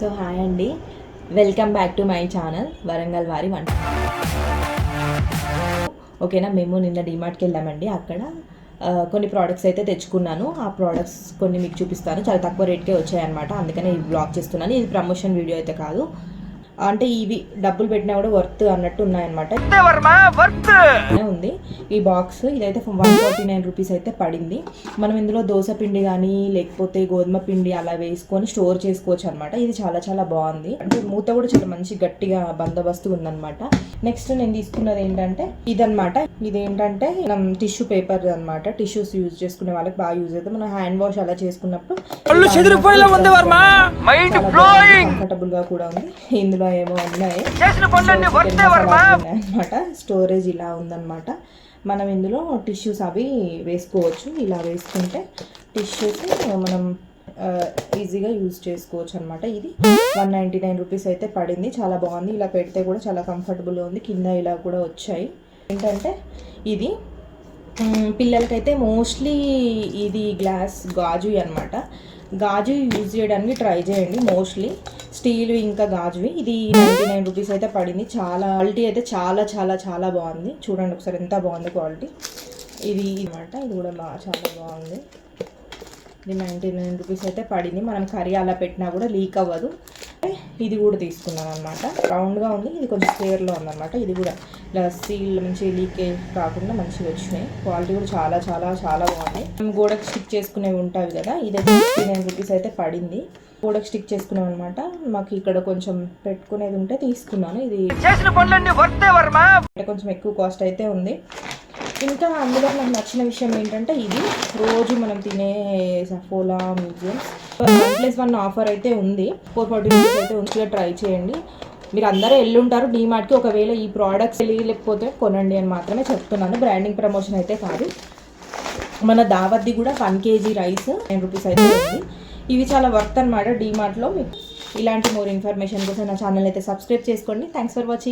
So hi అండి, welcome back to my channel Warangal వారి వంట. ఓకేనా, మేము నిన్న డిమార్ట్కి వెళ్ళామండి. అక్కడ కొన్ని ప్రోడక్ట్స్ అయితే తెచ్చుకున్నాను. ఆ ప్రోడక్ట్స్ కొన్ని మీకు చూపిస్తాను. చాలా తక్కువ రేట్కే వచ్చాయన్నమాట, అందుకనే ఈ బ్లాగ్ చేస్తున్నాను. ఇది ప్రమోషన్ వీడియో అయితే కాదు, అంటే ఇవి డబ్బులు పెట్టినా కూడా వర్త్ అన్నట్టు ఉన్నాయన్నమాట. ఉంది ఈ బాక్స్, ఇదైతే 149 రూపీస్ అయితే పడింది. మనం ఇందులో దోశ పిండి కానీ లేకపోతే గోధుమ పిండి అలా వేసుకొని స్టోర్ చేసుకోవచ్చు అనమాట. ఇది చాలా చాలా బాగుంది, అంటే మూత కూడా చాలా మంచి గట్టిగా బందోబస్తు ఉందన్నమాట. నెక్స్ట్ నేను తీసుకున్నది ఏంటంటే ఇదనమాట. ఇదేంటంటే మనం టిష్యూ పేపర్ అనమాట. టిష్యూస్ యూజ్ చేసుకునే వాళ్ళకి బాగా యూజ్ అవుతుంది. మనం హ్యాండ్ వాష్ అలా చేసుకున్నప్పుడు కంఫర్టబుల్ గా కూడా ఉంది. ఇందులో ఏమో ఉన్నాయి అనమాట. స్టోరేజ్ ఇలా ఉందన్నమాట. మనం ఇందులో టిష్యూస్ అవి వేసుకోవచ్చు. ఇలా వేసుకుంటే టిష్యూస్ మనం ఈజీగా యూజ్ చేసుకోవచ్చు అనమాట. ఇది 199 రూపీస్ అయితే పడింది. చాలా బాగుంది. ఇలా పెడితే కూడా చాలా కంఫర్టబుల్గా ఉంది. కింద ఇలా కూడా వచ్చాయి. ఏంటంటే ఇది పిల్లలకైతే మోస్ట్లీ ఇది గ్లాస్ గాజు అనమాట. గాజు యూజ్ చేయడానికి ట్రై చేయండి. మోస్ట్లీ స్టీల్ ఇంకా గాజువి. ఇది 99 రూపీస్ అయితే పడింది. చాలా క్వాలిటీ అయితే చాలా చాలా చాలా బాగుంది. చూడండి ఒకసారి ఎంత బాగుంది క్వాలిటీ. ఇది అనమాట, ఇది కూడా చాలా బాగుంది. ఇది 99 రూపీస్ అయితే పడింది. మనం కర్రీ అలా పెట్టినా కూడా లీక్ అవ్వదు. ఇది కూడా తీసుకున్నాను అనమాట. రౌండ్గా ఉంది, ఇది కొంచెం స్క్వేర్లో ఉందన్నమాట. ఇది కూడా ఇలా స్టీల్ మంచి లీకేజ్ కాకుండా మంచిగా వచ్చినాయి. క్వాలిటీ కూడా చాలా చాలా చాలా బాగుంది. మేము గోడకు స్టిక్ చేసుకునేవి ఉంటాయి కదా, ఇదైతే 59 రూపీస్ అయితే పడింది. గోడకు స్టిక్ చేసుకున్నాం అనమాట. మాకు ఇక్కడ కొంచెం పెట్టుకునేది ఉంటే తీసుకున్నాను. ఇది కొంచెం ఎక్కువ కాస్ట్ అయితే ఉంది. ఇంకా అందులో నాకు నచ్చిన విషయం ఏంటంటే ఇది రోజు మనం తినే సఫోలా మ్యూజియం 1+1 ఆఫర్ అయితే ఉంది. 440 రూపీస్ అయితే ఉంచిగా ట్రై చేయండి. మీరు అందరూ వెళ్ళుంటారు డీమార్ట్కి. ఒకవేళ ఈ ప్రోడక్ట్స్ లేకపోతే కొనండి అని మాత్రమే చెప్తున్నాను. బ్రాండింగ్ ప్రమోషన్ అయితే కాదు. మన దావత్ది కూడా 1 kg రైస్ 10 రూపీస్ అయితే ఉంది. ఇవి చాలా వర్త్ అనమాట డీమార్ట్లో. మీకు ఇలాంటి మోర్ ఇన్ఫర్మేషన్ కోసం నా ఛానల్ అయితే సబ్స్క్రైబ్ చేసుకోండి. Thanks for watching.